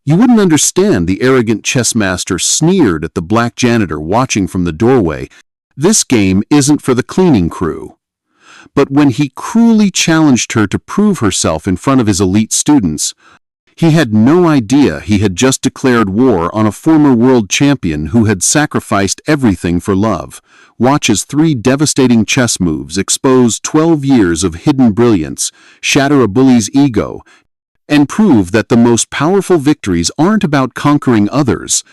You wouldn't understand, the arrogant chess master sneered at the black janitor watching from the doorway. This game isn't for the cleaning crew. But when he cruelly challenged her to prove herself in front of his elite students, he had no idea he had just declared war on a former world champion who had sacrificed everything for love. Watch as 3 devastating chess moves expose 12 years of hidden brilliance, shatter a bully's ego, and prove that the most powerful victories aren't about conquering others.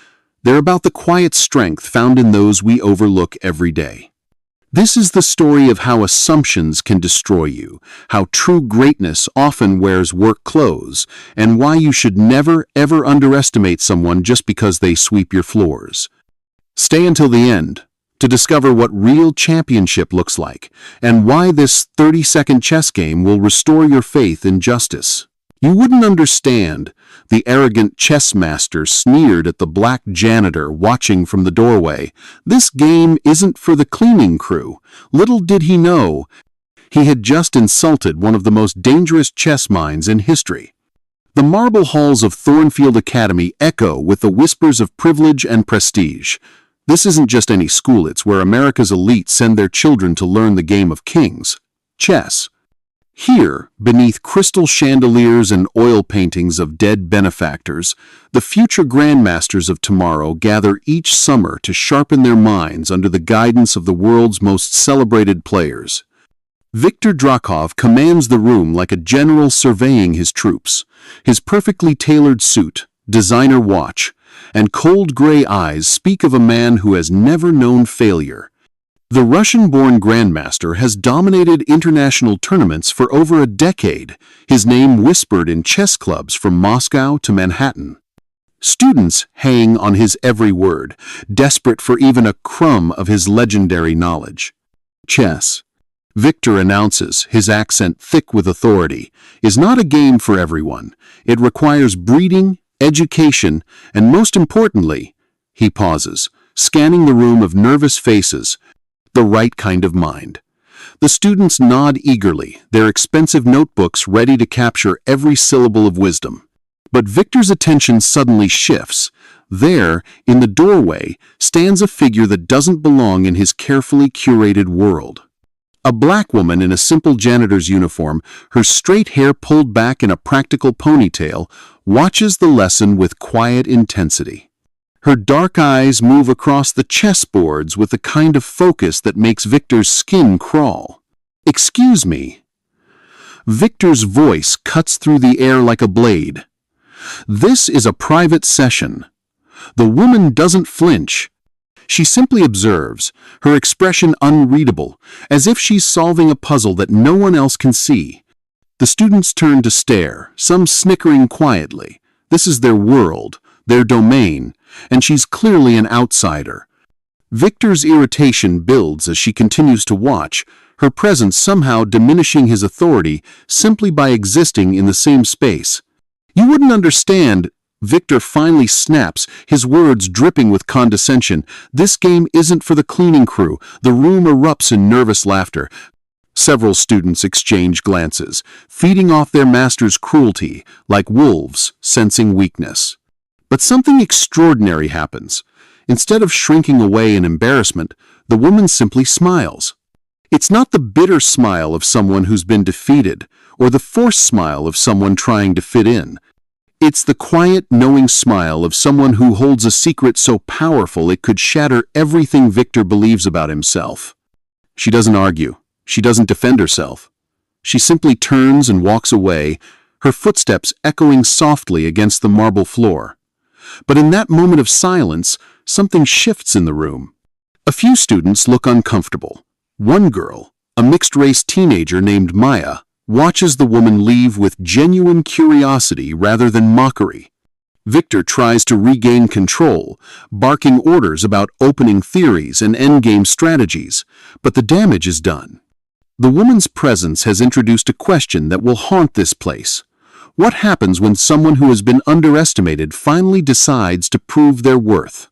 They're about the quiet strength found in those we overlook every day. This is the story of how assumptions can destroy you, how true greatness often wears work clothes, and why you should never, ever underestimate someone just because they sweep your floors. Stay until the end to discover what real championship looks like, and why this 30-second chess game will restore your faith in justice. You wouldn't understand, the arrogant chess master sneered at the black janitor watching from the doorway. This game isn't for the cleaning crew. Little did he know, he had just insulted one of the most dangerous chess minds in history. The marble halls of Thornfield Academy echo with the whispers of privilege and prestige. This isn't just any school, it's where America's elite send their children to learn the game of kings, chess. Here, beneath crystal chandeliers and oil paintings of dead benefactors, the future grandmasters of tomorrow gather each summer to sharpen their minds under the guidance of the world's most celebrated players. Viktor Drakov commands the room like a general surveying his troops. His perfectly tailored suit, designer watch, and cold gray eyes speak of a man who has never known failure. The Russian-born grandmaster has dominated international tournaments for over a decade, his name whispered in chess clubs from Moscow to Manhattan. Students hang on his every word, desperate for even a crumb of his legendary knowledge. Chess, Viktor announces, his accent thick with authority, is not a game for everyone. It requires breeding, education, and most importantly, he pauses, scanning the room of nervous faces, the right kind of mind. The students nod eagerly, their expensive notebooks ready to capture every syllable of wisdom. But Viktor's attention suddenly shifts. There, in the doorway, stands a figure that doesn't belong in his carefully curated world. A black woman in a simple janitor's uniform, her straight hair pulled back in a practical ponytail, watches the lesson with quiet intensity. Her dark eyes move across the chessboards with the kind of focus that makes Viktor's skin crawl. "Excuse me." Viktor's voice cuts through the air like a blade. "This is a private session." The woman doesn't flinch. She simply observes, her expression unreadable, as if she's solving a puzzle that no one else can see. The students turn to stare, some snickering quietly. This is their world, their domain, and she's clearly an outsider. Viktor's irritation builds as she continues to watch, her presence somehow diminishing his authority simply by existing in the same space. "You wouldn't understand," Viktor finally snaps, his words dripping with condescension. "This game isn't for the cleaning crew." The room erupts in nervous laughter. Several students exchange glances, feeding off their master's cruelty, like wolves sensing weakness. But something extraordinary happens. Instead of shrinking away in embarrassment, the woman simply smiles. It's not the bitter smile of someone who's been defeated, or the forced smile of someone trying to fit in. It's the quiet, knowing smile of someone who holds a secret so powerful it could shatter everything Viktor believes about himself. She doesn't argue. She doesn't defend herself. She simply turns and walks away, her footsteps echoing softly against the marble floor. But in that moment of silence, something shifts in the room. A few students look uncomfortable. One girl, a mixed-race teenager named Maya, watches the woman leave with genuine curiosity rather than mockery. Viktor tries to regain control, barking orders about opening theories and endgame strategies, but the damage is done. The woman's presence has introduced a question that will haunt this place. What happens when someone who has been underestimated finally decides to prove their worth?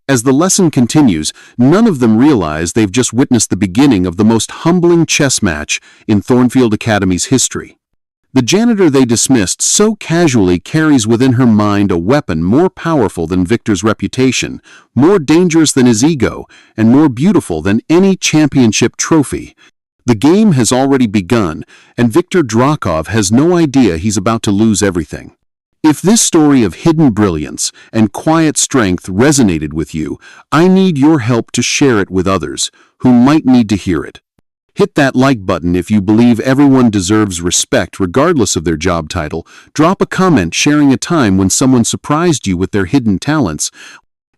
As the lesson continues, none of them realize they've just witnessed the beginning of the most humbling chess match in Thornfield Academy's history. The janitor they dismissed so casually carries within her mind a weapon more powerful than Victor's reputation, more dangerous than his ego, and more beautiful than any championship trophy. The game has already begun, and Viktor Drakov has no idea he's about to lose everything. If this story of hidden brilliance and quiet strength resonated with you, I need your help to share it with others who might need to hear it. Hit that like button if you believe everyone deserves respect regardless of their job title. Drop a comment sharing a time when someone surprised you with their hidden talents.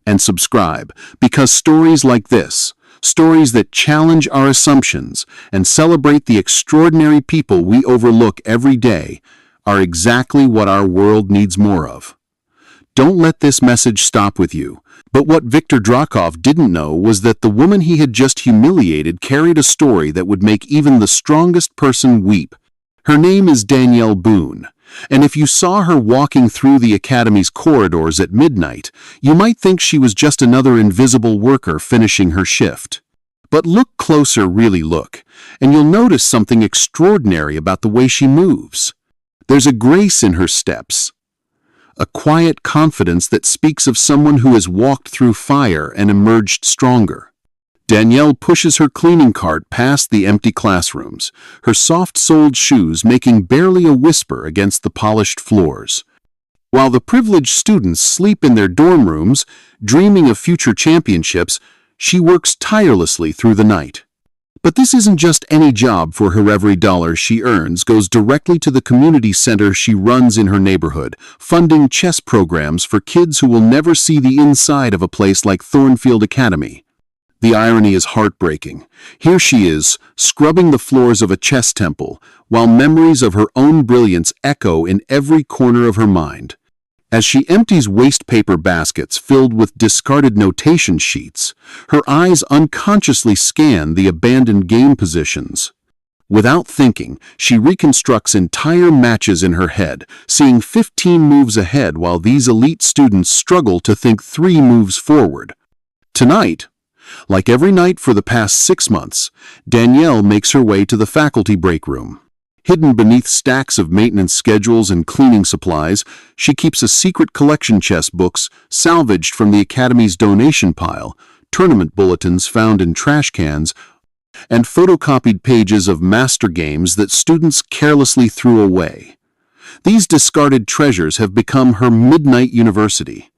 And subscribe, because stories like this, stories that challenge our assumptions and celebrate the extraordinary people we overlook every day, are exactly what our world needs more of. Don't let this message stop with you. But what Viktor Drakov didn't know was that the woman he had just humiliated carried a story that would make even the strongest person weep. Her name is Danielle Boone, and if you saw her walking through the Academy's corridors at midnight, you might think she was just another invisible worker finishing her shift. But look closer, really look, and you'll notice something extraordinary about the way she moves. There's a grace in her steps, a quiet confidence that speaks of someone who has walked through fire and emerged stronger. Danielle pushes her cleaning cart past the empty classrooms, her soft-soled shoes making barely a whisper against the polished floors. While the privileged students sleep in their dorm rooms, dreaming of future championships, she works tirelessly through the night. But this isn't just any job, for her every dollar she earns goes directly to the community center she runs in her neighborhood, funding chess programs for kids who will never see the inside of a place like Thornfield Academy. The irony is heartbreaking. Here she is, scrubbing the floors of a chess temple, while memories of her own brilliance echo in every corner of her mind. As she empties waste paper baskets filled with discarded notation sheets, her eyes unconsciously scan the abandoned game positions. Without thinking, she reconstructs entire matches in her head, seeing 15 moves ahead while these elite students struggle to think 3 moves forward. Tonight, like every night for the past 6 months, Danielle makes her way to the faculty break room. Hidden beneath stacks of maintenance schedules and cleaning supplies, she keeps a secret collection chess books salvaged from the Academy's donation pile, tournament bulletins found in trash cans, and photocopied pages of master games that students carelessly threw away. These discarded treasures have become her midnight university.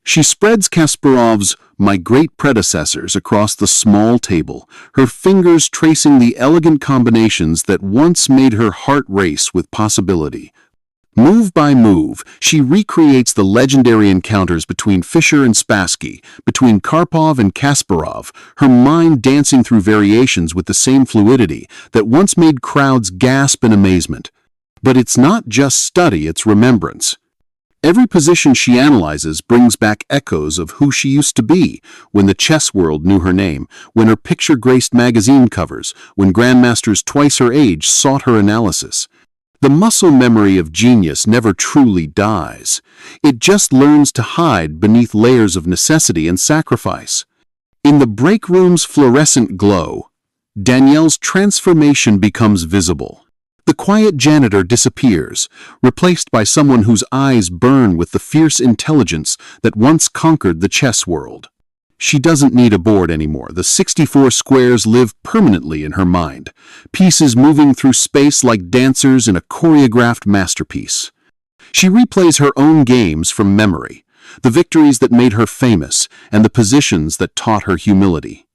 She spreads Kasparov's "My Great Predecessors" across the small table, her fingers tracing the elegant combinations that once made her heart race with possibility. Move by move, she recreates the legendary encounters between Fischer and Spassky, between Karpov and Kasparov, her mind dancing through variations with the same fluidity that once made crowds gasp in amazement. But it's not just study, it's remembrance. Every position she analyzes brings back echoes of who she used to be when the chess world knew her name, when her picture graced magazine covers, when grandmasters twice her age sought her analysis. The muscle memory of genius never truly dies. It just learns to hide beneath layers of necessity and sacrifice. In the break room's fluorescent glow, Danielle's transformation becomes visible. The quiet janitor disappears, replaced by someone whose eyes burn with the fierce intelligence that once conquered the chess world. She doesn't need a board anymore. The 64 squares live permanently in her mind, pieces moving through space like dancers in a choreographed masterpiece. She replays her own games from memory, the victories that made her famous and the positions that taught her humility.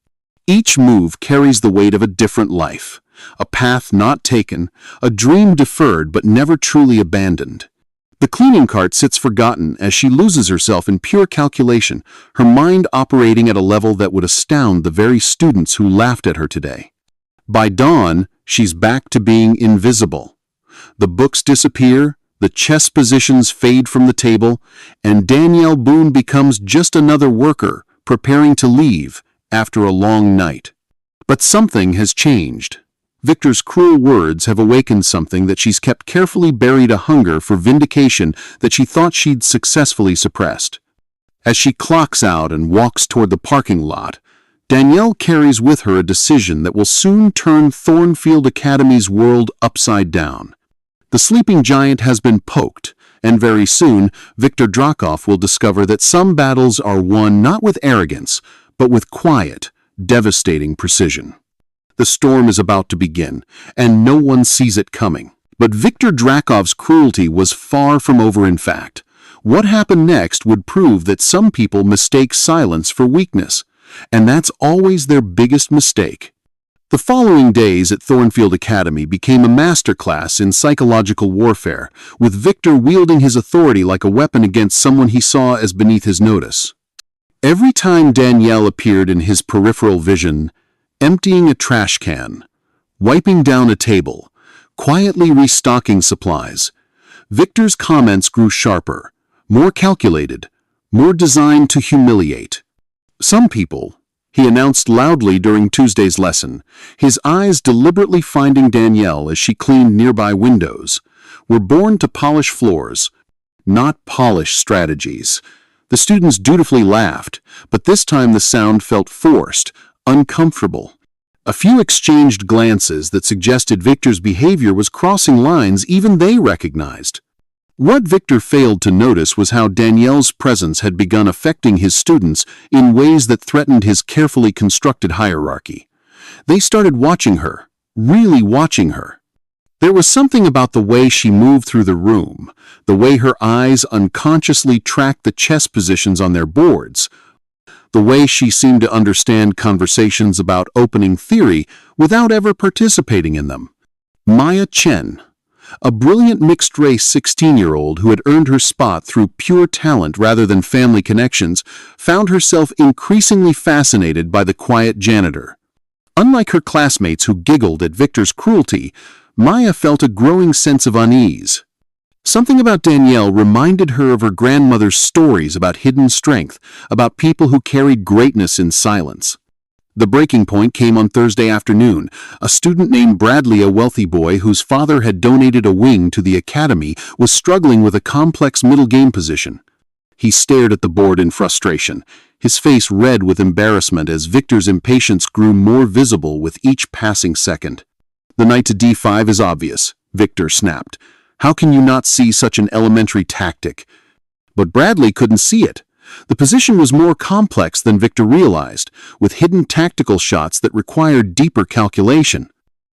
Each move carries the weight of a different life. A path not taken, a dream deferred but never truly abandoned. The cleaning cart sits forgotten as she loses herself in pure calculation, her mind operating at a level that would astound the very students who laughed at her today. By dawn, she's back to being invisible. The books disappear, the chess positions fade from the table, and Danielle Boone becomes just another worker preparing to leave after a long night. But something has changed. Victor's cruel words have awakened something that she's kept carefully buried, a hunger for vindication that she thought she'd successfully suppressed. As she clocks out and walks toward the parking lot, Danielle carries with her a decision that will soon turn Thornfield Academy's world upside down. The sleeping giant has been poked, and very soon, Viktor Drakov will discover that some battles are won not with arrogance, but with quiet, devastating precision. The storm is about to begin, and no one sees it coming. But Viktor Drakov's cruelty was far from over in fact. What happened next would prove that some people mistake silence for weakness, and that's always their biggest mistake. The following days at Thornfield Academy became a masterclass in psychological warfare, with Viktor wielding his authority like a weapon against someone he saw as beneath his notice. Every time Danielle appeared in his peripheral vision, emptying a trash can, wiping down a table, quietly restocking supplies, Viktor's comments grew sharper, more calculated, more designed to humiliate. Some people, he announced loudly during Tuesday's lesson, his eyes deliberately finding Danielle as she cleaned nearby windows, were born to polish floors, not polish strategies. The students dutifully laughed, but this time the sound felt forced, uncomfortable. A few exchanged glances that suggested Viktor's behavior was crossing lines even they recognized. What Viktor failed to notice was how Danielle's presence had begun affecting his students in ways that threatened his carefully constructed hierarchy. They started watching her, really watching her. There was something about the way she moved through the room, the way her eyes unconsciously tracked the chess positions on their boards, the way she seemed to understand conversations about opening theory without ever participating in them. Maya Chen, a brilliant mixed-race 16-year-old who had earned her spot through pure talent rather than family connections, found herself increasingly fascinated by the quiet janitor. Unlike her classmates who giggled at Viktor's cruelty, Maya felt a growing sense of unease. Something about Danielle reminded her of her grandmother's stories about hidden strength, about people who carried greatness in silence. The breaking point came on Thursday afternoon. A student named Bradley, a wealthy boy whose father had donated a wing to the academy, was struggling with a complex middle game position. He stared at the board in frustration, his face red with embarrassment as Viktor's impatience grew more visible with each passing second. "The knight to d5 is obvious," Viktor snapped. "How can you not see such an elementary tactic?" But Bradley couldn't see it. The position was more complex than Viktor realized, with hidden tactical shots that required deeper calculation.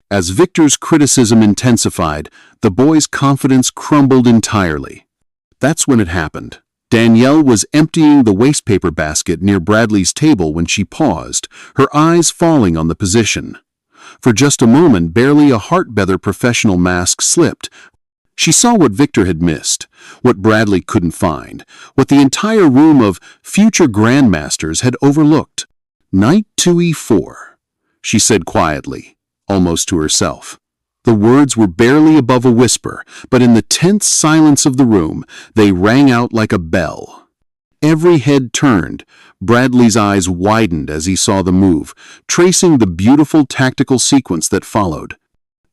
As Viktor's criticism intensified, the boy's confidence crumbled entirely. That's when it happened. Danielle was emptying the wastepaper basket near Bradley's table when she paused, her eyes falling on the position. For just a moment, barely a heart-beather professional mask slipped. She saw what Viktor had missed, what Bradley couldn't find, what the entire room of future grandmasters had overlooked. "Knight to e4, she said quietly, almost to herself. The words were barely above a whisper, but in the tense silence of the room, they rang out like a bell. Every head turned. Bradley's eyes widened as he saw the move, tracing the beautiful tactical sequence that followed.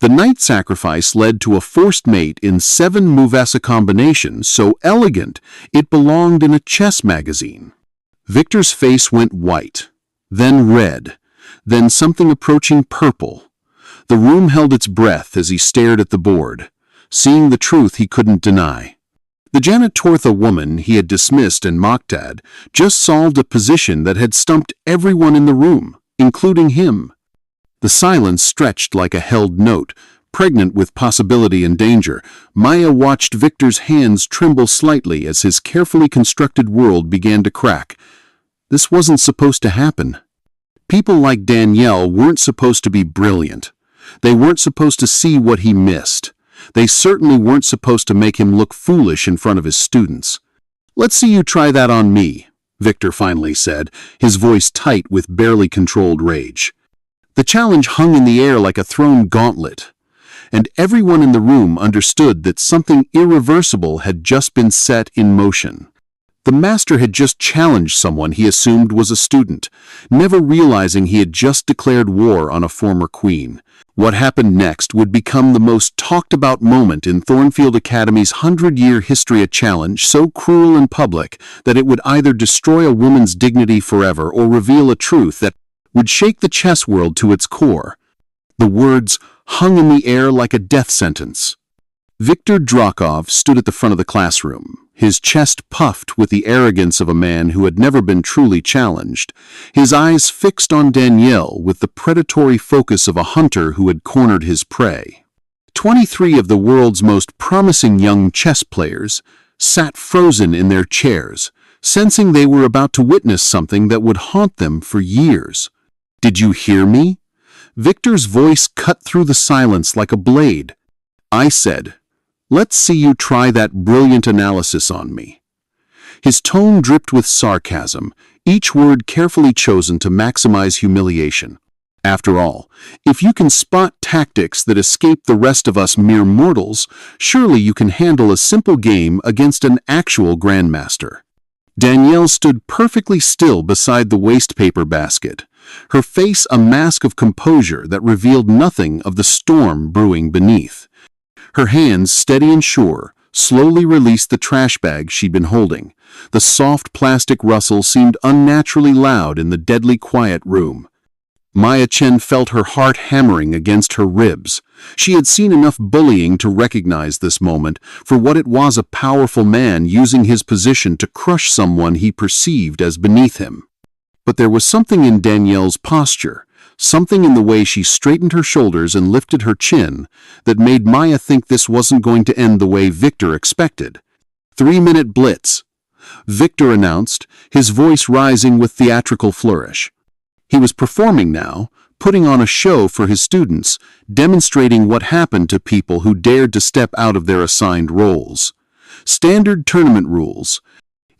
The knight sacrifice led to a forced mate in 7 Muvasa combinations so elegant it belonged in a chess magazine. Viktor's face went white, then red, then something approaching purple. The room held its breath as he stared at the board, seeing the truth he couldn't deny. The janitortha woman he had dismissed and mocked at just solved a position that had stumped everyone in the room, including him. The silence stretched like a held note, pregnant with possibility and danger. Maya watched Viktor's hands tremble slightly as his carefully constructed world began to crack. This wasn't supposed to happen. People like Danielle weren't supposed to be brilliant. They weren't supposed to see what he missed. They certainly weren't supposed to make him look foolish in front of his students. "Let's see you try that on me," Viktor finally said, his voice tight with barely controlled rage. The challenge hung in the air like a thrown gauntlet, and everyone in the room understood that something irreversible had just been set in motion. The master had just challenged someone he assumed was a student, never realizing he had just declared war on a former queen. What happened next would become the most talked-about moment in Thornfield Academy's 100-year history, a challenge so cruel and public that it would either destroy a woman's dignity forever or reveal a truth that would shake the chess world to its core. The words hung in the air like a death sentence. Viktor Drakov stood at the front of the classroom, his chest puffed with the arrogance of a man who had never been truly challenged, his eyes fixed on Danielle with the predatory focus of a hunter who had cornered his prey. 23 of the world's most promising young chess players sat frozen in their chairs, sensing they were about to witness something that would haunt them for years. "Did you hear me?" Viktor's voice cut through the silence like a blade. "I said, let's see you try that brilliant analysis on me." His tone dripped with sarcasm, each word carefully chosen to maximize humiliation. After all, if you can spot tactics that escape the rest of us mere mortals, surely you can handle a simple game against an actual grandmaster. Danielle stood perfectly still beside the wastepaper basket, her face a mask of composure that revealed nothing of the storm brewing beneath. Her hands, steady and sure, slowly released the trash bag she'd been holding. The soft plastic rustle seemed unnaturally loud in the deadly quiet room. Maya Chen felt her heart hammering against her ribs. She had seen enough bullying to recognize this moment for what it was: a powerful man using his position to crush someone he perceived as beneath him. But there was something in Danielle's posture, something in the way she straightened her shoulders and lifted her chin, that made Maya think this wasn't going to end the way Viktor expected. 3-minute blitz, Viktor announced, his voice rising with theatrical flourish. He was performing now, putting on a show for his students, demonstrating what happened to people who dared to step out of their assigned roles. Standard tournament rules.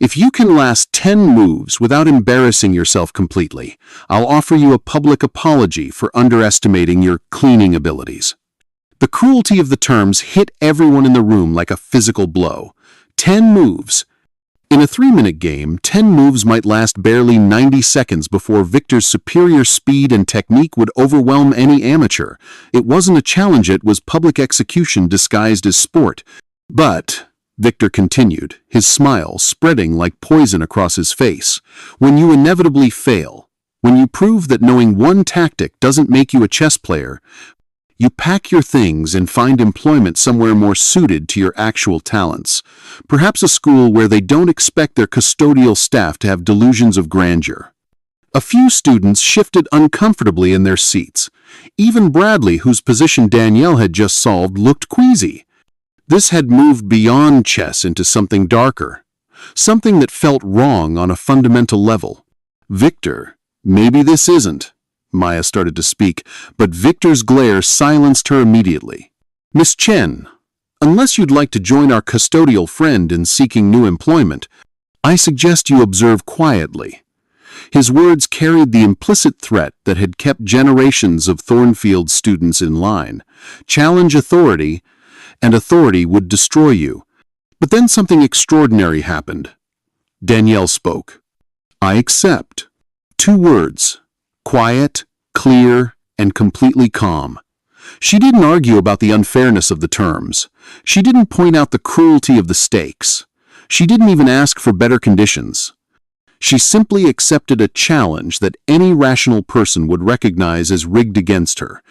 If you can last 10 moves without embarrassing yourself completely, I'll offer you a public apology for underestimating your cleaning abilities. The cruelty of the terms hit everyone in the room like a physical blow. 10 moves. In a 3-minute game, 10 moves might last barely 90 seconds before Viktor's superior speed and technique would overwhelm any amateur. It wasn't a challenge, it was public execution disguised as sport. But, Viktor continued, his smile spreading like poison across his face, when you inevitably fail, when you prove that knowing one tactic doesn't make you a chess player, you pack your things and find employment somewhere more suited to your actual talents. Perhaps a school where they don't expect their custodial staff to have delusions of grandeur. A few students shifted uncomfortably in their seats. Even Bradley, whose position Danielle had just solved, looked queasy. This had moved beyond chess into something darker, something that felt wrong on a fundamental level. "Viktor, maybe this isn't." Maya started to speak, but Viktor's glare silenced her immediately. "Miss Chen, unless you'd like to join our custodial friend in seeking new employment, I suggest you observe quietly." His words carried the implicit threat that had kept generations of Thornfield students in line. Challenge authority, and authority would destroy you. But then something extraordinary happened. Danielle spoke. "I accept." 2 words. Quiet, clear, and completely calm. She didn't argue about the unfairness of the terms. She didn't point out the cruelty of the stakes. She didn't even ask for better conditions. She simply accepted a challenge that any rational person would recognize as rigged against her.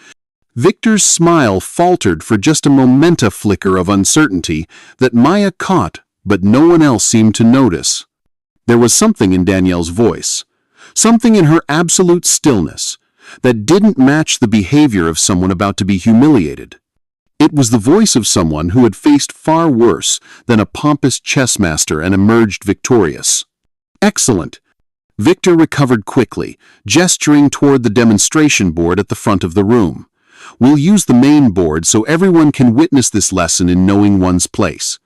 Viktor's smile faltered for just a momentary flicker of uncertainty that Maya caught, but no one else seemed to notice. There was something in Danielle's voice, something in her absolute stillness, that didn't match the behavior of someone about to be humiliated. It was the voice of someone who had faced far worse than a pompous chess master and emerged victorious. "Excellent." Viktor recovered quickly, gesturing toward the demonstration board at the front of the room. "We'll use the main board so everyone can witness this lesson in knowing one's place."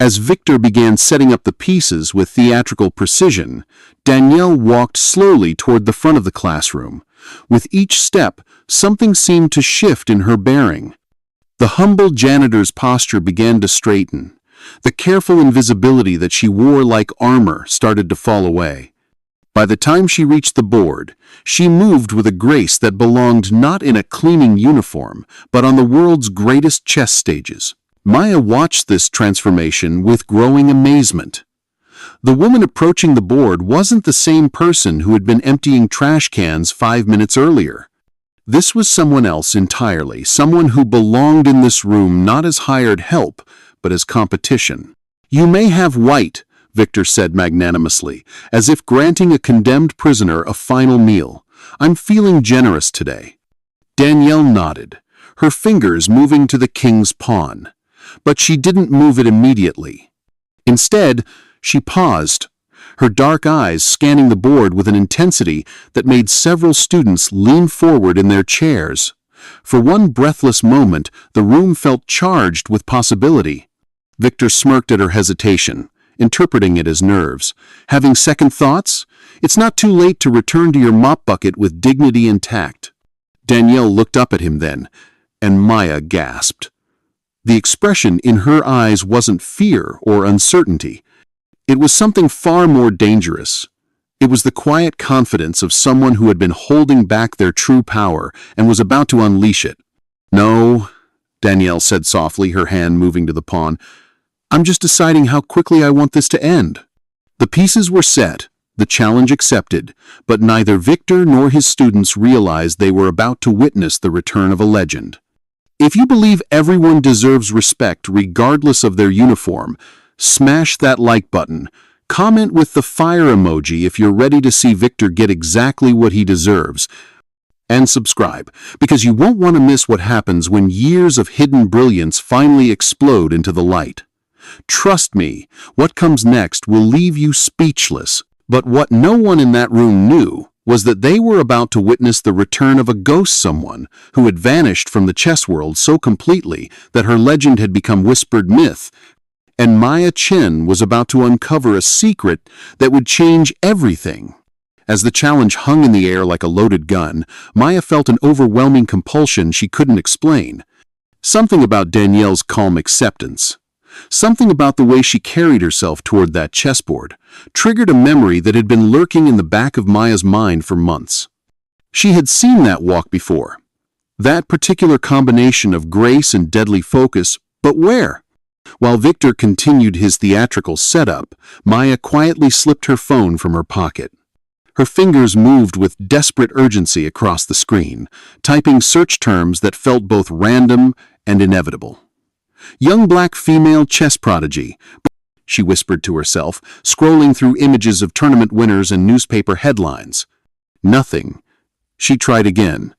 As Viktor began setting up the pieces with theatrical precision, Danielle walked slowly toward the front of the classroom. With each step, something seemed to shift in her bearing. The humble janitor's posture began to straighten. The careful invisibility that she wore like armor started to fall away. By the time she reached the board, she moved with a grace that belonged not in a cleaning uniform, but on the world's greatest chess stages. Maya watched this transformation with growing amazement. The woman approaching the board wasn't the same person who had been emptying trash cans 5 minutes earlier. This was someone else entirely, someone who belonged in this room not as hired help, but as competition. "You may have white," Victor said magnanimously, as if granting a condemned prisoner a final meal. "I'm feeling generous today." Danielle nodded, her fingers moving to the king's pawn. But she didn't move it immediately. Instead, she paused, her dark eyes scanning the board with an intensity that made several students lean forward in their chairs. For one breathless moment, the room felt charged with possibility. Victor smirked at her hesitation, interpreting it as nerves. "Having second thoughts? It's not too late to return to your mop bucket with dignity intact." Danielle looked up at him then, and Maya gasped. The expression in her eyes wasn't fear or uncertainty. It was something far more dangerous. It was the quiet confidence of someone who had been holding back their true power and was about to unleash it. "No," Danielle said softly, her hand moving to the pawn. "I'm just deciding how quickly I want this to end." The pieces were set, the challenge accepted, but neither Victor nor his students realized they were about to witness the return of a legend. If you believe everyone deserves respect regardless of their uniform, smash that like button. Comment with the fire emoji if you're ready to see Victor get exactly what he deserves. And subscribe, because you won't want to miss what happens when years of hidden brilliance finally explode into the light. Trust me, what comes next will leave you speechless. But what no one in that room knew was that they were about to witness the return of a ghost someone who had vanished from the chess world so completely that her legend had become whispered myth, and Maya Chen was about to uncover a secret that would change everything. As the challenge hung in the air like a loaded gun, Maya felt an overwhelming compulsion she couldn't explain. Something about Danielle's calm acceptance, something about the way she carried herself toward that chessboard, triggered a memory that had been lurking in the back of Maya's mind for months. She had seen that walk before. That particular combination of grace and deadly focus, but where? While Victor continued his theatrical setup, Maya quietly slipped her phone from her pocket. Her fingers moved with desperate urgency across the screen, typing search terms that felt both random and inevitable. "Young black female chess prodigy," she whispered to herself, scrolling through images of tournament winners and newspaper headlines. Nothing. She tried again.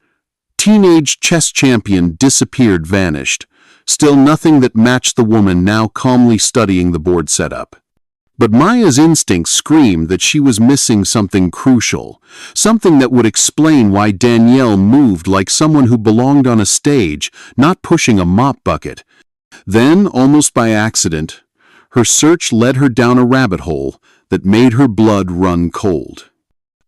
"Teenage chess champion disappeared, vanished." Still nothing that matched the woman now calmly studying the board setup. But Maya's instincts screamed that she was missing something crucial, something that would explain why Danielle moved like someone who belonged on a stage, not pushing a mop bucket. Then, almost by accident, her search led her down a rabbit hole that made her blood run cold.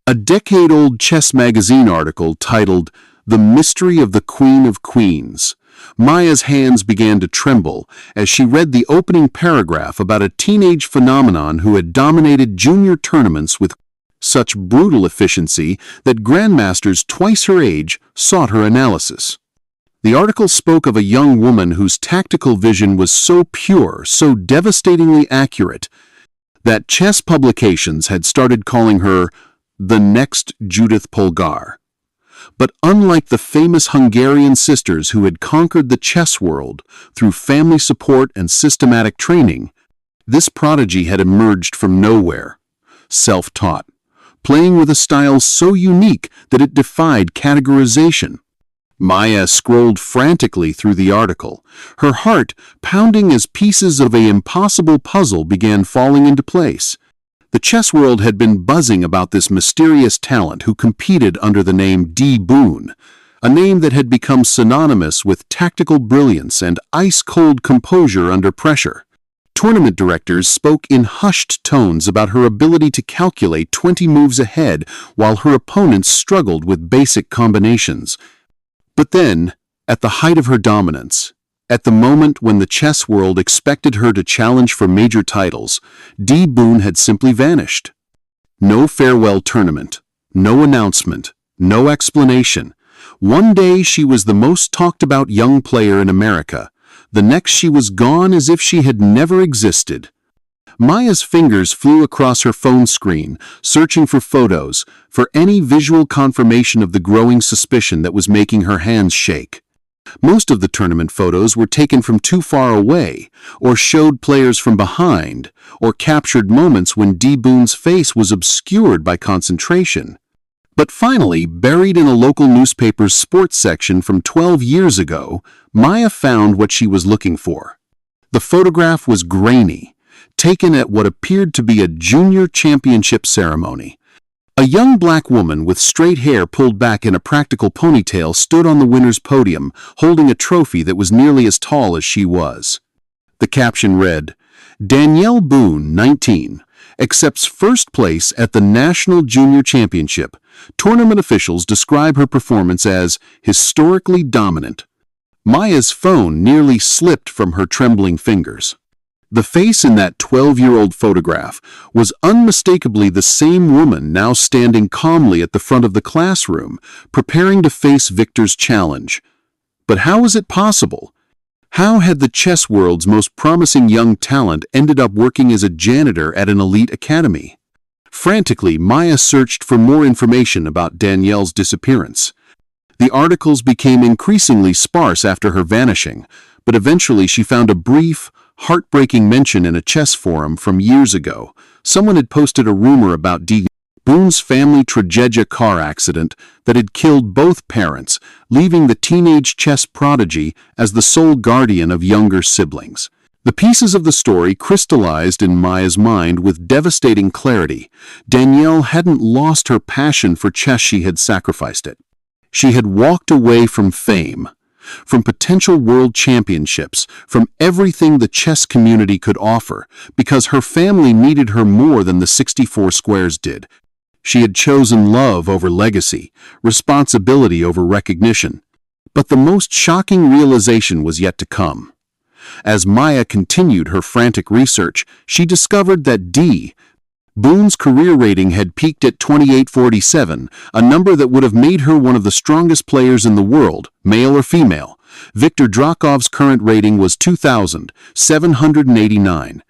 A decade-old chess magazine article titled "The Mystery of the Queen of Queens." Maya's hands began to tremble as she read the opening paragraph about a teenage phenomenon who had dominated junior tournaments with such brutal efficiency that grandmasters twice her age sought her analysis. The article spoke of a young woman whose tactical vision was so pure, so devastatingly accurate, that chess publications had started calling her the next Judith Polgar. But unlike the famous Hungarian sisters who had conquered the chess world through family support and systematic training, this prodigy had emerged from nowhere, self-taught, playing with a style so unique that it defied categorization. Maya scrolled frantically through the article, her heart pounding as pieces of an impossible puzzle began falling into place. The chess world had been buzzing about this mysterious talent who competed under the name D. Boone, a name that had become synonymous with tactical brilliance and ice-cold composure under pressure. Tournament directors spoke in hushed tones about her ability to calculate 20 moves ahead while her opponents struggled with basic combinations. But then, at the height of her dominance, at the moment when the chess world expected her to challenge for major titles, D. Boone had simply vanished. No farewell tournament, no announcement, no explanation. One day she was the most talked about young player in America. The next she was gone as if she had never existed. Maya's fingers flew across her phone screen, searching for photos, for any visual confirmation of the growing suspicion that was making her hands shake. Most of the tournament photos were taken from too far away, or showed players from behind, or captured moments when D. Boone's face was obscured by concentration. But finally, buried in a local newspaper's sports section from 12 years ago, Maya found what she was looking for. The photograph was grainy, taken at what appeared to be a junior championship ceremony. A young black woman with straight hair pulled back in a practical ponytail stood on the winner's podium, holding a trophy that was nearly as tall as she was. The caption read, "Danielle Boone, 19, accepts first place at the National Junior Championship. Tournament officials describe her performance as historically dominant." Maya's phone nearly slipped from her trembling fingers. The face in that 12-year-old photograph was unmistakably the same woman now standing calmly at the front of the classroom, preparing to face Victor's challenge. But how was it possible? How had the chess world's most promising young talent ended up working as a janitor at an elite academy? Frantically, Maya searched for more information about Danielle's disappearance. The articles became increasingly sparse after her vanishing, but eventually she found a brief, heartbreaking mention in a chess forum from years ago. Someone had posted a rumor about D. Boone's family tragedy car accident that had killed both parents, leaving the teenage chess prodigy as the sole guardian of younger siblings. The pieces of the story crystallized in Maya's mind with devastating clarity. Danielle hadn't lost her passion for chess, she had sacrificed it. She had walked away from fame, from potential world championships, from everything the chess community could offer, because her family needed her more than the 64 squares did. She had chosen love over legacy, responsibility over recognition. But the most shocking realization was yet to come. As Maya continued her frantic research, she discovered that D. Boone's career rating had peaked at 2847, a number that would have made her one of the strongest players in the world, male or female. Viktor Drakov's current rating was 2,789.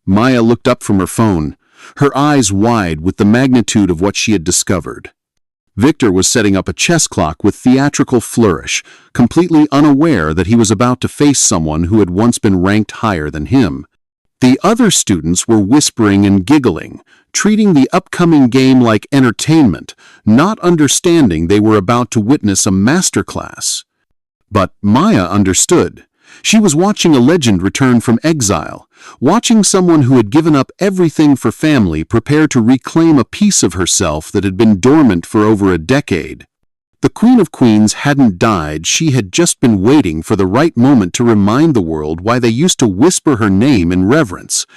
Maya looked up from her phone, her eyes wide with the magnitude of what she had discovered. Victor was setting up a chess clock with theatrical flourish, completely unaware that he was about to face someone who had once been ranked higher than him. The other students were whispering and giggling, treating the upcoming game like entertainment, not understanding they were about to witness a masterclass. But Maya understood. She was watching a legend return from exile, watching someone who had given up everything for family prepare to reclaim a piece of herself that had been dormant for over a decade. The Queen of Queens hadn't died, she had just been waiting for the right moment to remind the world why they used to whisper her name in reverence.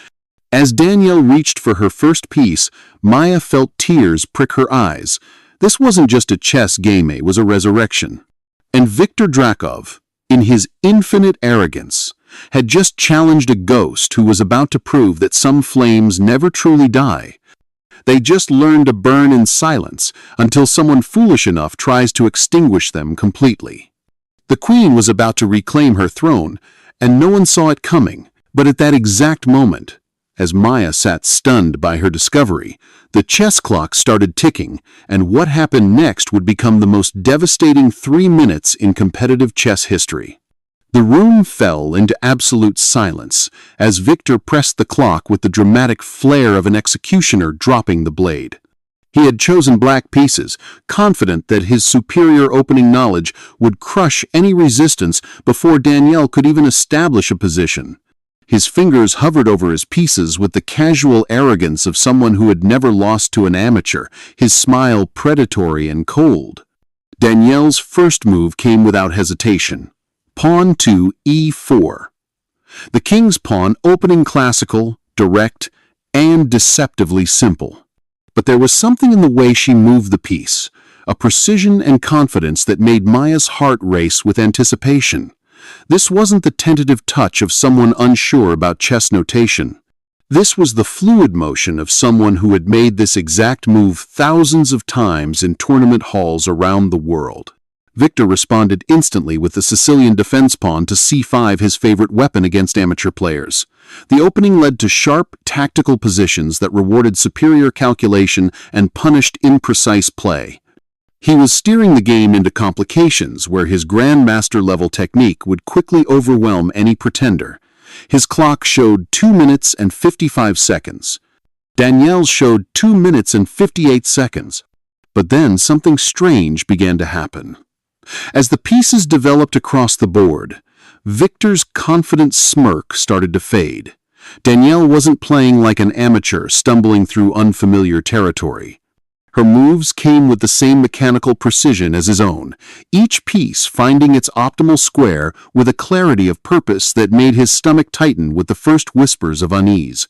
As Danielle reached for her first piece, Maya felt tears prick her eyes. This wasn't just a chess game, it was a resurrection. And Viktor Drakov, in his infinite arrogance, had just challenged a ghost who was about to prove that some flames never truly die. They just learn to burn in silence until someone foolish enough tries to extinguish them completely. The queen was about to reclaim her throne, and no one saw it coming. But at that exact moment, as Maya sat stunned by her discovery, the chess clock started ticking, and what happened next would become the most devastating 3 minutes in competitive chess history. The room fell into absolute silence as Victor pressed the clock with the dramatic flair of an executioner dropping the blade. He had chosen black pieces, confident that his superior opening knowledge would crush any resistance before Danielle could even establish a position. His fingers hovered over his pieces with the casual arrogance of someone who had never lost to an amateur, his smile predatory and cold. Danielle's first move came without hesitation. Pawn to e4. The king's pawn opening classical, direct, and deceptively simple. But there was something in the way she moved the piece, a precision and confidence that made Maya's heart race with anticipation. This wasn't the tentative touch of someone unsure about chess notation. This was the fluid motion of someone who had made this exact move thousands of times in tournament halls around the world. Victor responded instantly with the Sicilian defense pawn to c5, his favorite weapon against amateur players. The opening led to sharp, tactical positions that rewarded superior calculation and punished imprecise play. He was steering the game into complications where his Grandmaster-level technique would quickly overwhelm any pretender. His clock showed 2 minutes and 55 seconds. Danielle's showed 2 minutes and 58 seconds. But then something strange began to happen. As the pieces developed across the board, Victor's confident smirk started to fade. Danielle wasn't playing like an amateur stumbling through unfamiliar territory. Her moves came with the same mechanical precision as his own, each piece finding its optimal square with a clarity of purpose that made his stomach tighten with the first whispers of unease.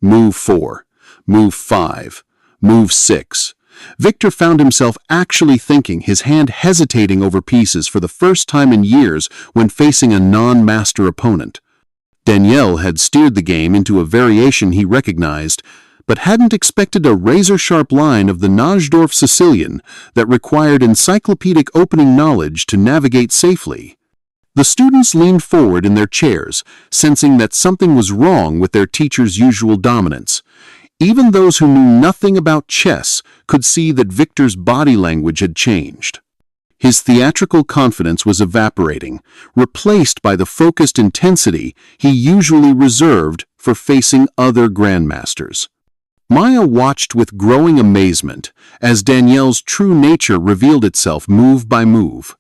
Move 4, move 5, move 6. Victor found himself actually thinking, his hand hesitating over pieces for the first time in years when facing a non-master opponent. Danielle had steered the game into a variation he recognized, but hadn't expected a razor-sharp line of the Najdorf Sicilian that required encyclopedic opening knowledge to navigate safely. The students leaned forward in their chairs, sensing that something was wrong with their teacher's usual dominance. Even those who knew nothing about chess could see that Victor's body language had changed. His theatrical confidence was evaporating, replaced by the focused intensity he usually reserved for facing other grandmasters. Maya watched with growing amazement as Danielle's true nature revealed itself move by move.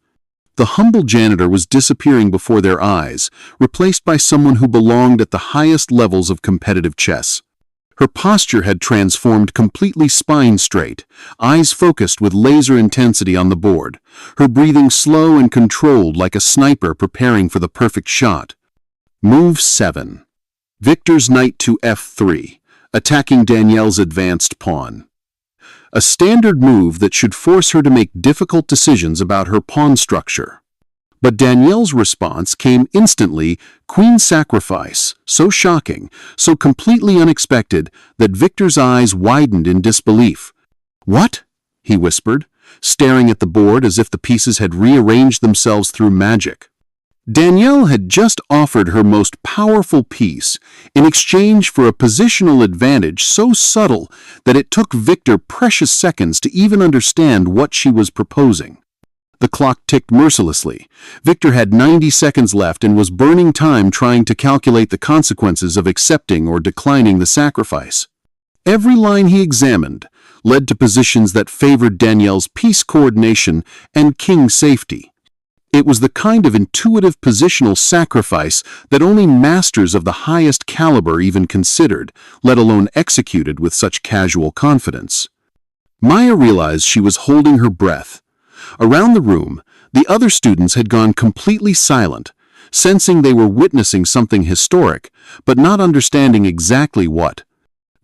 The humble janitor was disappearing before their eyes, replaced by someone who belonged at the highest levels of competitive chess. Her posture had transformed completely spine straight, eyes focused with laser intensity on the board, her breathing slow and controlled like a sniper preparing for the perfect shot. Move 7. Victor's knight to f3. Attacking Danielle's advanced pawn. A standard move that should force her to make difficult decisions about her pawn structure. But Danielle's response came instantly, queen sacrifice, so shocking, so completely unexpected that Victor's eyes widened in disbelief. "What?" he whispered, staring at the board as if the pieces had rearranged themselves through magic. Danielle had just offered her most powerful piece in exchange for a positional advantage so subtle that it took Victor precious seconds to even understand what she was proposing. The clock ticked mercilessly. Victor had 90 seconds left and was burning time trying to calculate the consequences of accepting or declining the sacrifice. Every line he examined led to positions that favored Danielle's piece coordination and king safety. It was the kind of intuitive positional sacrifice that only masters of the highest caliber even considered, let alone executed with such casual confidence. Maya realized she was holding her breath. Around the room, the other students had gone completely silent, sensing they were witnessing something historic, but not understanding exactly what.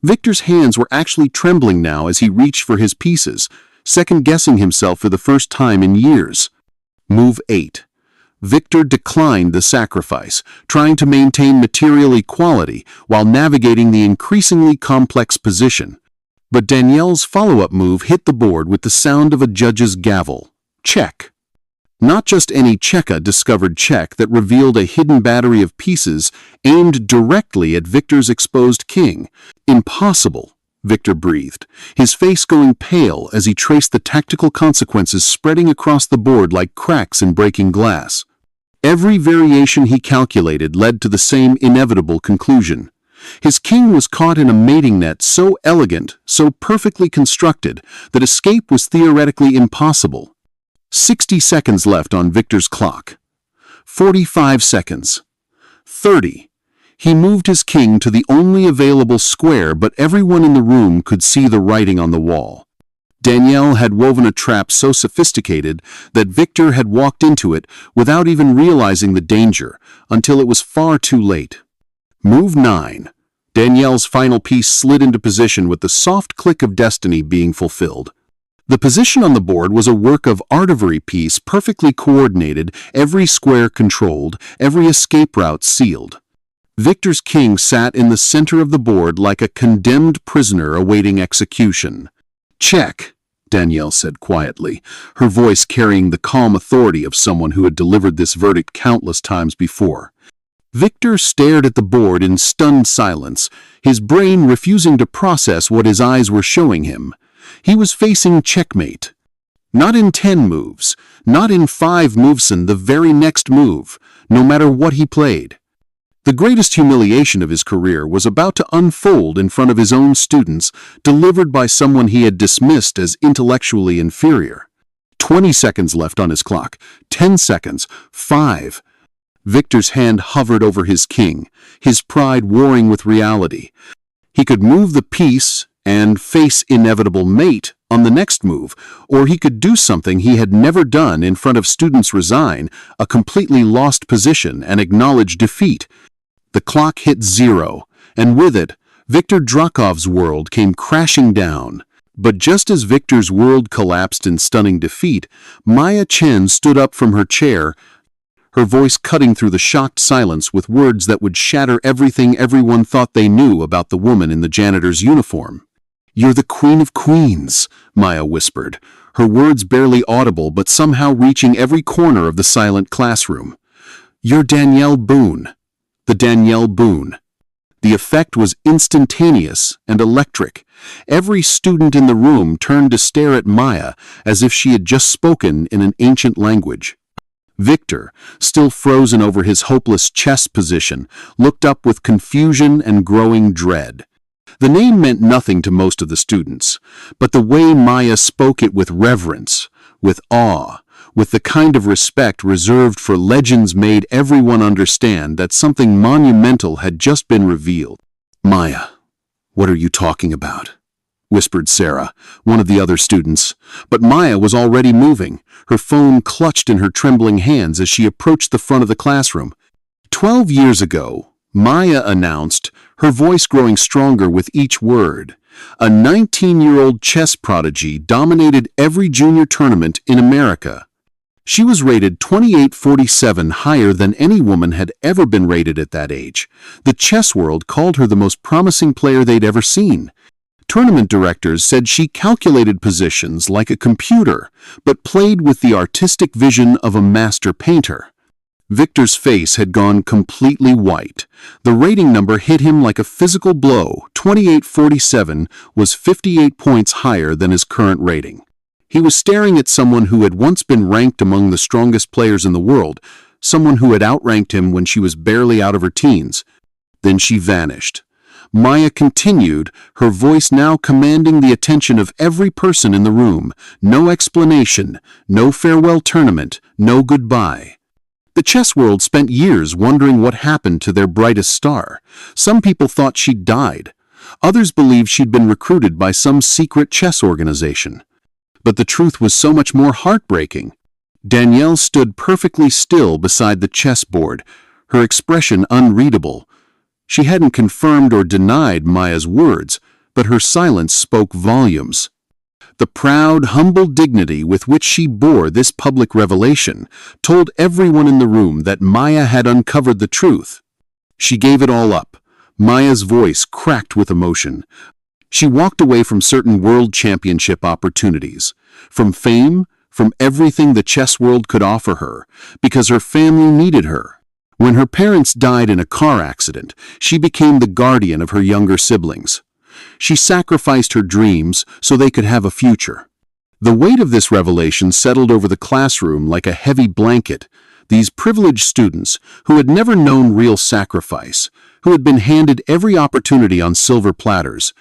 Victor's hands were actually trembling now as he reached for his pieces, second-guessing himself for the first time in years. Move 8. Victor declined the sacrifice, trying to maintain material equality while navigating the increasingly complex position. But Danielle's follow-up move hit the board with the sound of a judge's gavel. Check. Not just any discovered check that revealed a hidden battery of pieces aimed directly at Victor's exposed king. Impossible, Victor breathed, his face going pale as he traced the tactical consequences spreading across the board like cracks in breaking glass. Every variation he calculated led to the same inevitable conclusion. His king was caught in a mating net so elegant, so perfectly constructed, that escape was theoretically impossible. 60 seconds left on Victor's clock. 45 seconds. 30. He moved his king to the only available square, but everyone in the room could see the writing on the wall. Danielle had woven a trap so sophisticated that Victor had walked into it without even realizing the danger until it was far too late. Move 9. Danielle's final piece slid into position with the soft click of destiny being fulfilled. The position on the board was a work of artillery piece perfectly coordinated, every square controlled, every escape route sealed. Victor's king sat in the center of the board like a condemned prisoner awaiting execution. "Check," Danielle said quietly, her voice carrying the calm authority of someone who had delivered this verdict countless times before. Victor stared at the board in stunned silence, his brain refusing to process what his eyes were showing him. He was facing checkmate. Not in 10 moves, not in 5 moves, and the very next move, no matter what he played. The greatest humiliation of his career was about to unfold in front of his own students, delivered by someone he had dismissed as intellectually inferior. 20 seconds left on his clock. 10 seconds. 5. Victor's hand hovered over his king, his pride warring with reality. He could move the piece and face inevitable mate on the next move, or he could do something he had never done in front of students, resign a completely lost position and acknowledge defeat. The clock hit 0, and with it, Viktor Drakov's world came crashing down. But just as Victor's world collapsed in stunning defeat, Maya Chen stood up from her chair, her voice cutting through the shocked silence with words that would shatter everything everyone thought they knew about the woman in the janitor's uniform. "You're the Queen of Queens," Maya whispered, her words barely audible but somehow reaching every corner of the silent classroom. "You're Danielle Boone. The Danielle Boone." The effect was instantaneous and electric. Every student in the room turned to stare at Maya as if she had just spoken in an ancient language. Victor, still frozen over his hopeless chess position, looked up with confusion and growing dread. The name meant nothing to most of the students, but the way Maya spoke it with reverence, with awe, with the kind of respect reserved for legends made everyone understand that something monumental had just been revealed. "Maya, what are you talking about?" whispered Sarah, one of the other students. But Maya was already moving, her phone clutched in her trembling hands as she approached the front of the classroom. 12 years ago, Maya announced, her voice growing stronger with each word, a 19-year-old chess prodigy dominated every junior tournament in America. She was rated 2847, higher than any woman had ever been rated at that age. The chess world called her the most promising player they'd ever seen. Tournament directors said she calculated positions like a computer, but played with the artistic vision of a master painter. Victor's face had gone completely white. The rating number hit him like a physical blow. 2847 was 58 points higher than his current rating. He was staring at someone who had once been ranked among the strongest players in the world, someone who had outranked him when she was barely out of her teens. Then she vanished. Maya continued, her voice now commanding the attention of every person in the room. No explanation, no farewell tournament, no goodbye. The chess world spent years wondering what happened to their brightest star. Some people thought she'd died. Others believed she'd been recruited by some secret chess organization. But the truth was so much more heartbreaking. Danielle stood perfectly still beside the chessboard, her expression unreadable. She hadn't confirmed or denied Maya's words, but her silence spoke volumes. The proud, humble dignity with which she bore this public revelation told everyone in the room that Maya had uncovered the truth. She gave it all up. Maya's voice cracked with emotion. She walked away from certain world championship opportunities, from fame, from everything the chess world could offer her, because her family needed her. When her parents died in a car accident, she became the guardian of her younger siblings. She sacrificed her dreams so they could have a future. The weight of this revelation settled over the classroom like a heavy blanket. These privileged students, who had never known real sacrifice, who had been handed every opportunity on silver platters,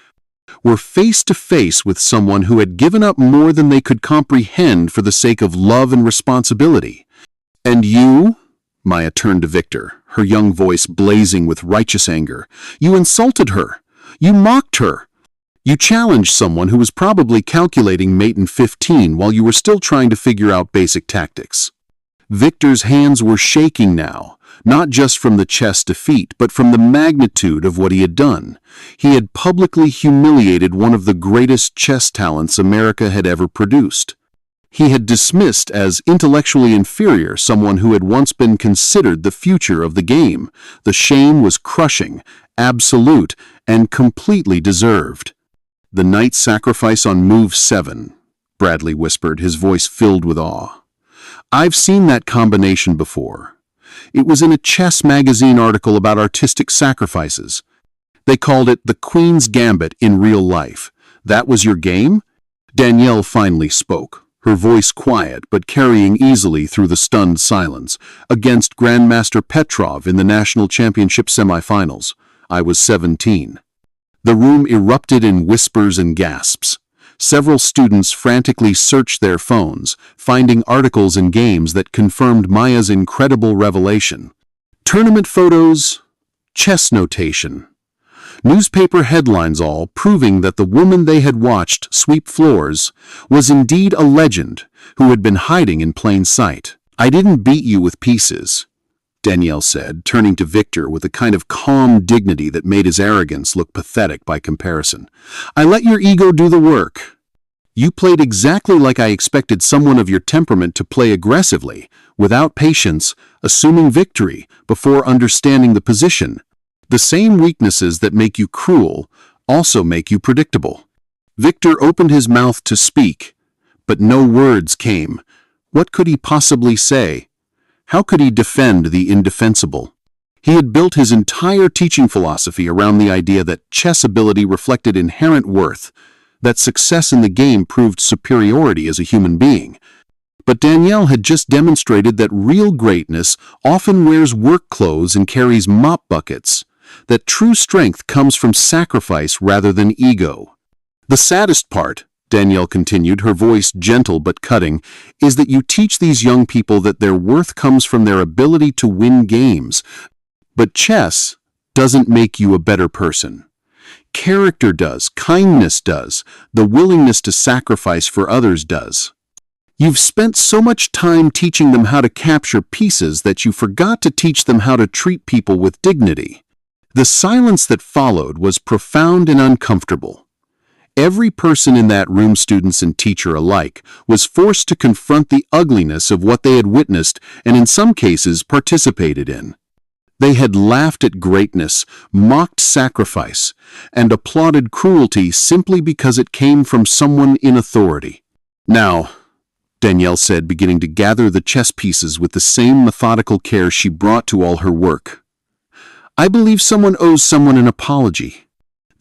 were face to face with someone who had given up more than they could comprehend for the sake of love and responsibility. "And you?" Maya turned to Victor, her young voice blazing with righteous anger. "You insulted her. You mocked her. You challenged someone who was probably calculating mate in 15 while you were still trying to figure out basic tactics." Victor's hands were shaking now, not just from the chess defeat, but from the magnitude of what he had done. He had publicly humiliated one of the greatest chess talents America had ever produced. He had dismissed as intellectually inferior someone who had once been considered the future of the game. The shame was crushing, absolute, and completely deserved. "The knight sacrifice on move 7, Bradley whispered, his voice filled with awe. "I've seen that combination before. It was in a chess magazine article about artistic sacrifices. They called it the Queen's Gambit in real life. That was your game? Danielle finally spoke, her voice quiet but carrying easily through the stunned silence, against Grandmaster Petrov in the national championship semifinals. I was 17. The room erupted in whispers and gasps. Several students frantically searched their phones, finding articles and games that confirmed Maya's incredible revelation. Tournament photos, chess notation. Newspaper headlines all proving that the woman they had watched sweep floors was indeed a legend who had been hiding in plain sight. I didn't beat you with pieces, Danielle said, turning to Victor with a kind of calm dignity that made his arrogance look pathetic by comparison. I let your ego do the work. You played exactly like I expected someone of your temperament to play aggressively, without patience, assuming victory, before understanding the position. The same weaknesses that make you cruel also make you predictable. Victor opened his mouth to speak, but no words came. What could he possibly say? How could he defend the indefensible? He had built his entire teaching philosophy around the idea that chess ability reflected inherent worth, that success in the game proved superiority as a human being. But Danielle had just demonstrated that real greatness often wears work clothes and carries mop buckets, that true strength comes from sacrifice rather than ego. The saddest part, Danielle continued, her voice gentle but cutting, is that you teach these young people that their worth comes from their ability to win games. But chess doesn't make you a better person. Character does, kindness does, the willingness to sacrifice for others does. You've spent so much time teaching them how to capture pieces that you forgot to teach them how to treat people with dignity. The silence that followed was profound and uncomfortable. Every person in that room, students and teacher alike, was forced to confront the ugliness of what they had witnessed and in some cases participated in. They had laughed at greatness, mocked sacrifice, and applauded cruelty simply because it came from someone in authority. Now, Danielle said, beginning to gather the chess pieces with the same methodical care she brought to all her work, I believe someone owes someone an apology.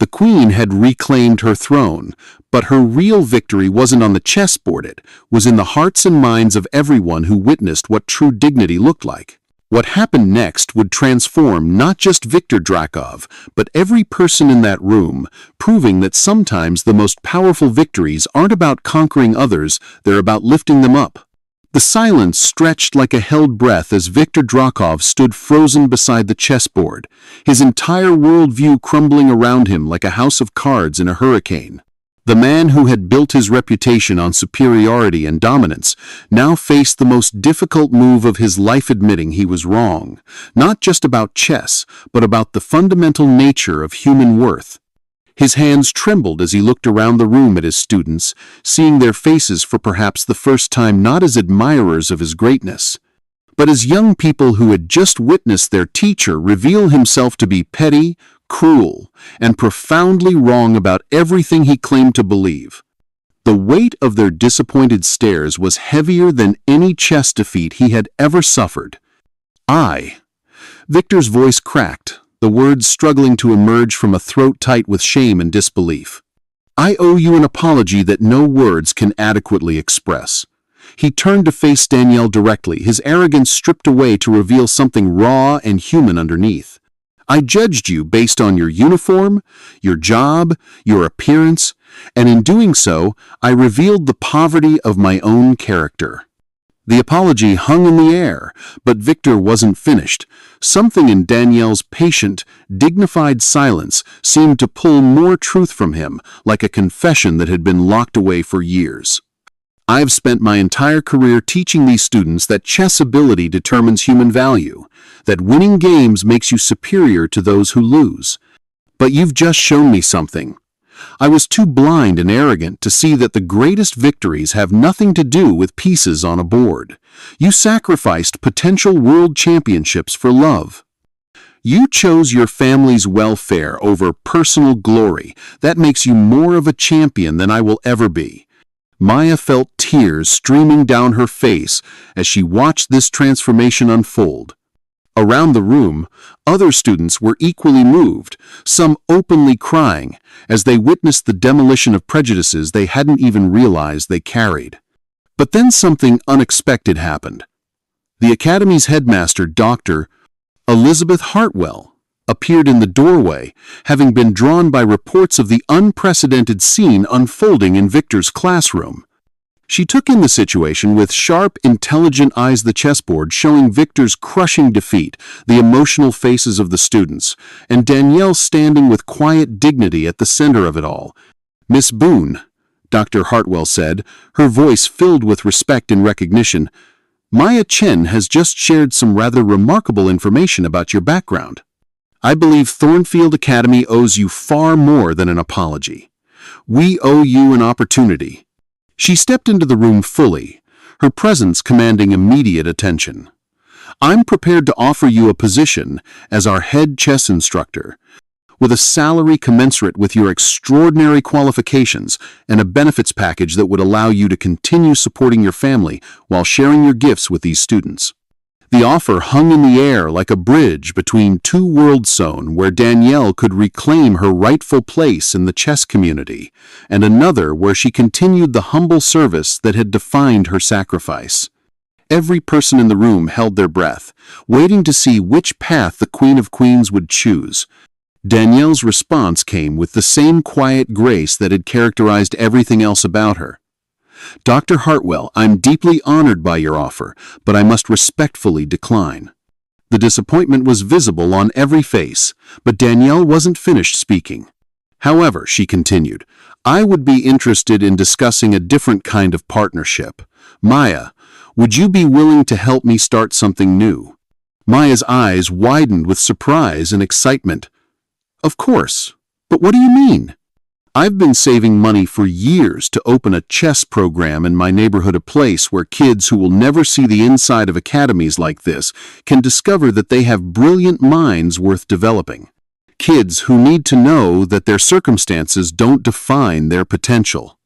The queen had reclaimed her throne, but her real victory wasn't on the chessboard, it was in the hearts and minds of everyone who witnessed what true dignity looked like. What happened next would transform not just Viktor Drakov, but every person in that room, proving that sometimes the most powerful victories aren't about conquering others, they're about lifting them up. The silence stretched like a held breath as Viktor Drakov stood frozen beside the chessboard, his entire worldview crumbling around him like a house of cards in a hurricane. The man who had built his reputation on superiority and dominance now faced the most difficult move of his life, admitting he was wrong, not just about chess, but about the fundamental nature of human worth. His hands trembled as he looked around the room at his students, seeing their faces for perhaps the first time not as admirers of his greatness, but as young people who had just witnessed their teacher reveal himself to be petty, cruel, and profoundly wrong about everything he claimed to believe. The weight of their disappointed stares was heavier than any chess defeat he had ever suffered. Victor's voice cracked, the words struggling to emerge from a throat tight with shame and disbelief. I owe you an apology that no words can adequately express. He turned to face Danielle directly, his arrogance stripped away to reveal something raw and human underneath. I judged you based on your uniform, your job, your appearance, and in doing so, I revealed the poverty of my own character. The apology hung in the air, but Victor wasn't finished. Something in Danielle's patient, dignified silence seemed to pull more truth from him, like a confession that had been locked away for years. I've spent my entire career teaching these students that chess ability determines human value, that winning games makes you superior to those who lose. But you've just shown me something. I was too blind and arrogant to see that the greatest victories have nothing to do with pieces on a board. You sacrificed potential world championships for love. You chose your family's welfare over personal glory. That makes you more of a champion than I will ever be. Maya felt tears streaming down her face as she watched this transformation unfold. Around the room, other students were equally moved, some openly crying, as they witnessed the demolition of prejudices they hadn't even realized they carried. But then something unexpected happened. The Academy's headmaster, Dr. Elizabeth Hartwell, appeared in the doorway, having been drawn by reports of the unprecedented scene unfolding in Victor's classroom. She took in the situation with sharp, intelligent eyes, the chessboard showing Victor's crushing defeat, the emotional faces of the students, and Danielle standing with quiet dignity at the center of it all. "Miss Boone," Dr. Hartwell said, her voice filled with respect and recognition, "Maya Chen has just shared some rather remarkable information about your background. I believe Thornfield Academy owes you far more than an apology. We owe you an opportunity." She stepped into the room fully, her presence commanding immediate attention. "I'm prepared to offer you a position as our head chess instructor, with a salary commensurate with your extraordinary qualifications and a benefits package that would allow you to continue supporting your family while sharing your gifts with these students." The offer hung in the air like a bridge between two world zones, where Danielle could reclaim her rightful place in the chess community, and another where she continued the humble service that had defined her sacrifice. Every person in the room held their breath, waiting to see which path the Queen of Queens would choose. Danielle's response came with the same quiet grace that had characterized everything else about her. "Dr. Hartwell, I'm deeply honored by your offer, but I must respectfully decline." The disappointment was visible on every face, but Danielle wasn't finished speaking. "However," she continued, "I would be interested in discussing a different kind of partnership. Maya, would you be willing to help me start something new?" Maya's eyes widened with surprise and excitement. "Of course, but what do you mean?" "I've been saving money for years to open a chess program in my neighborhood, a place where kids who will never see the inside of academies like this can discover that they have brilliant minds worth developing. Kids who need to know that their circumstances don't define their potential."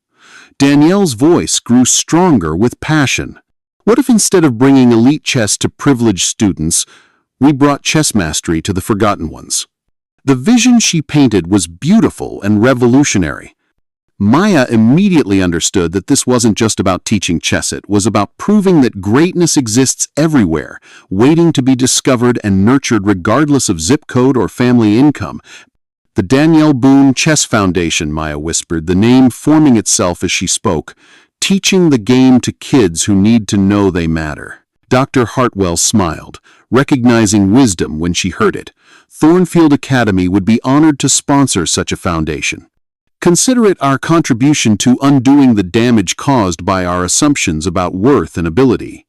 Danielle's voice grew stronger with passion. "What if instead of bringing elite chess to privileged students, we brought chess mastery to the forgotten ones?" The vision she painted was beautiful and revolutionary. Maya immediately understood that this wasn't just about teaching chess, it was about proving that greatness exists everywhere, waiting to be discovered and nurtured regardless of zip code or family income. "The Danielle Boone Chess Foundation," Maya whispered, the name forming itself as she spoke, "teaching the game to kids who need to know they matter." Dr. Hartwell smiled, recognizing wisdom when she heard it. "Thornfield Academy would be honored to sponsor such a foundation. Consider it our contribution to undoing the damage caused by our assumptions about worth and ability."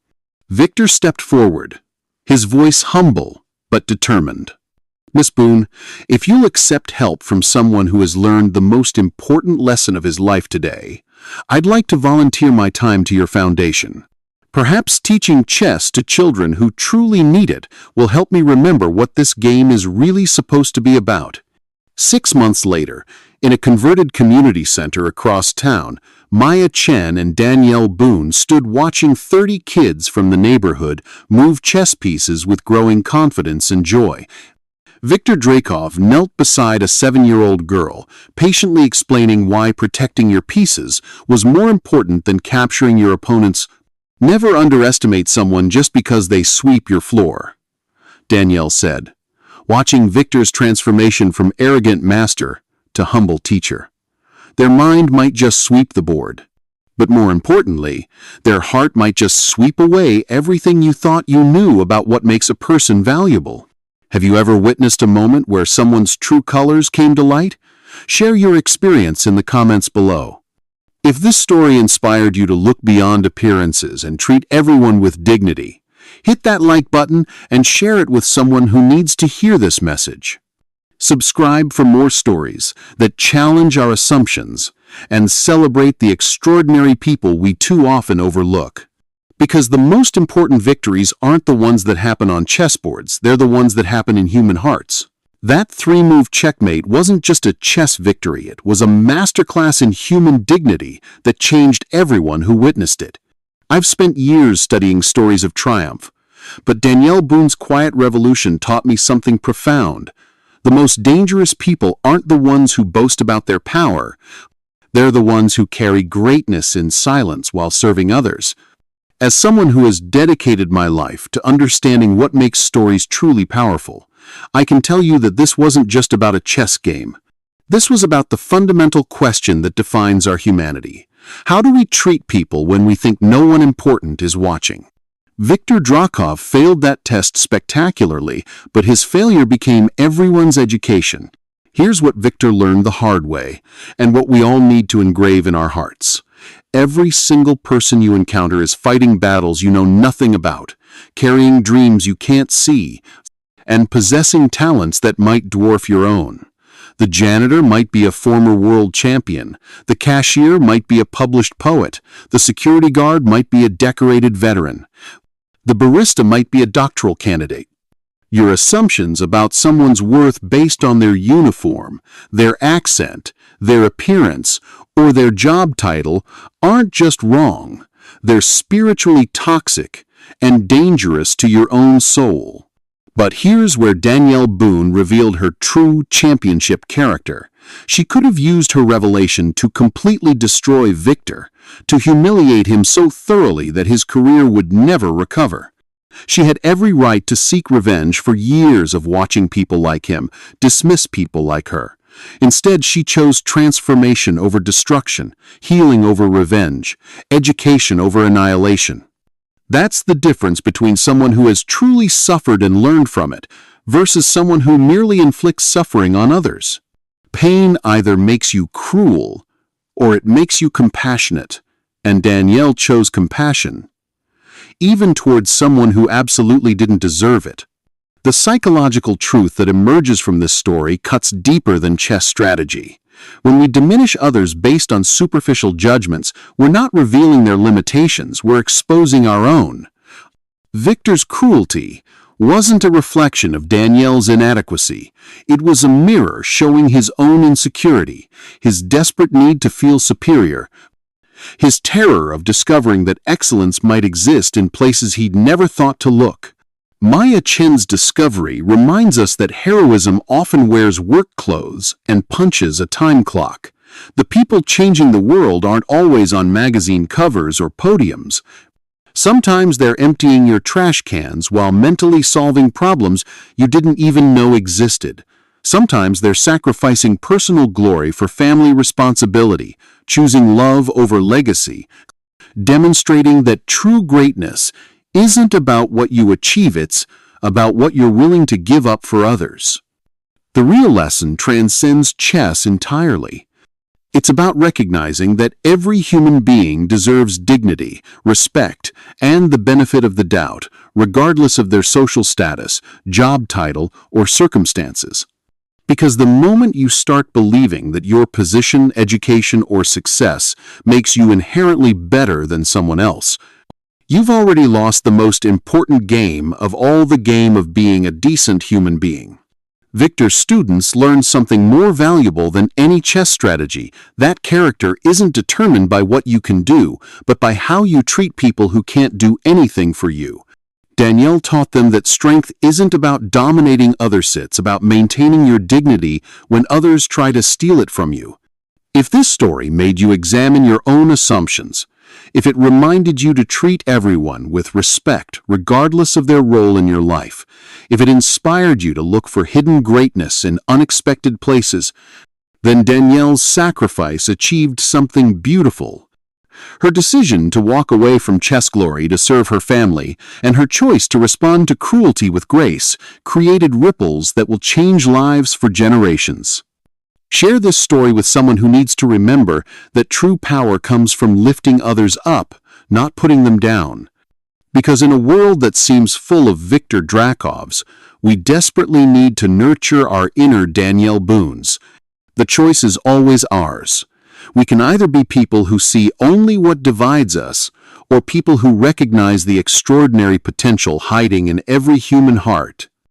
Victor stepped forward, his voice humble but determined. "Miss Boone, if you'll accept help from someone who has learned the most important lesson of his life today, I'd like to volunteer my time to your foundation. Perhaps teaching chess to children who truly need it will help me remember what this game is really supposed to be about." 6 months later, in a converted community center across town, Maya Chen and Danielle Boone stood watching 30 kids from the neighborhood move chess pieces with growing confidence and joy. Victor Drakov knelt beside a 7-year-old girl, patiently explaining why protecting your pieces was more important than capturing your opponent's. "Never underestimate someone just because they sweep your floor," Danielle said, watching Victor's transformation from arrogant master to humble teacher. Their mind might just sweep the board, but more importantly, their heart might just sweep away everything you thought you knew about what makes a person valuable. Have you ever witnessed a moment where someone's true colors came to light? Share your experience in the comments below. If this story inspired you to look beyond appearances and treat everyone with dignity, hit that like button and share it with someone who needs to hear this message. Subscribe for more stories that challenge our assumptions and celebrate the extraordinary people we too often overlook. Because the most important victories aren't the ones that happen on chessboards, they're the ones that happen in human hearts. That 3-move checkmate wasn't just a chess victory, it was a masterclass in human dignity that changed everyone who witnessed it. I've spent years studying stories of triumph, But Danielle Boone's quiet revolution taught me something profound. The most dangerous people aren't the ones who boast about their power. They're the ones who carry greatness in silence while serving others. As someone who has dedicated my life to understanding what makes stories truly powerful, I can tell you that this wasn't just about a chess game. This was about the fundamental question that defines our humanity. How do we treat people when we think no one important is watching? Viktor Drakov failed that test spectacularly, but his failure became everyone's education. Here's what Viktor learned the hard way, and what we all need to engrave in our hearts. Every single person you encounter is fighting battles you know nothing about, carrying dreams you can't see, and possessing talents that might dwarf your own. The janitor might be a former world champion. The cashier might be a published poet. The security guard might be a decorated veteran. The barista might be a doctoral candidate. Your assumptions about someone's worth based on their uniform, their accent, their appearance, or their job title aren't just wrong. They're spiritually toxic and dangerous to your own soul. But here's where Danielle Boone revealed her true championship character. She could have used her revelation to completely destroy Viktor, to humiliate him so thoroughly that his career would never recover. She had every right to seek revenge for years of watching people like him dismiss people like her. Instead, she chose transformation over destruction, healing over revenge, education over annihilation. That's the difference between someone who has truly suffered and learned from it versus someone who merely inflicts suffering on others. Pain either makes you cruel or it makes you compassionate, and Danielle chose compassion, even towards someone who absolutely didn't deserve it. The psychological truth that emerges from this story cuts deeper than chess strategy. When we diminish others based on superficial judgments, we're not revealing their limitations, we're exposing our own. Viktor's cruelty wasn't a reflection of Danielle's inadequacy. It was a mirror showing his own insecurity, his desperate need to feel superior, his terror of discovering that excellence might exist in places he'd never thought to look. Maya Chen's discovery reminds us that heroism often wears work clothes and punches a time clock. The people changing the world aren't always on magazine covers or podiums. Sometimes they're emptying your trash cans while mentally solving problems you didn't even know existed. Sometimes they're sacrificing personal glory for family responsibility, choosing love over legacy, demonstrating that true greatness isn't about what you achieve, it's about what you're willing to give up for others. The real lesson transcends chess entirely. It's about recognizing that every human being deserves dignity, respect, and the benefit of the doubt, regardless of their social status, job title, or circumstances. Because the moment you start believing that your position, education, or success makes you inherently better than someone else, you've already lost the most important game of all, the game of being a decent human being. Viktor's students learn something more valuable than any chess strategy. That character isn't determined by what you can do, but by how you treat people who can't do anything for you. Danielle taught them that strength isn't about dominating others, it's about maintaining your dignity when others try to steal it from you. If this story made you examine your own assumptions, if it reminded you to treat everyone with respect regardless of their role in your life, if it inspired you to look for hidden greatness in unexpected places, then Danielle's sacrifice achieved something beautiful. Her decision to walk away from chess glory to serve her family, and her choice to respond to cruelty with grace, created ripples that will change lives for generations. Share this story with someone who needs to remember that true power comes from lifting others up, not putting them down. Because in a world that seems full of Viktor Drakovs, we desperately need to nurture our inner Danielle Boones. The choice is always ours. We can either be people who see only what divides us, or people who recognize the extraordinary potential hiding in every human heart.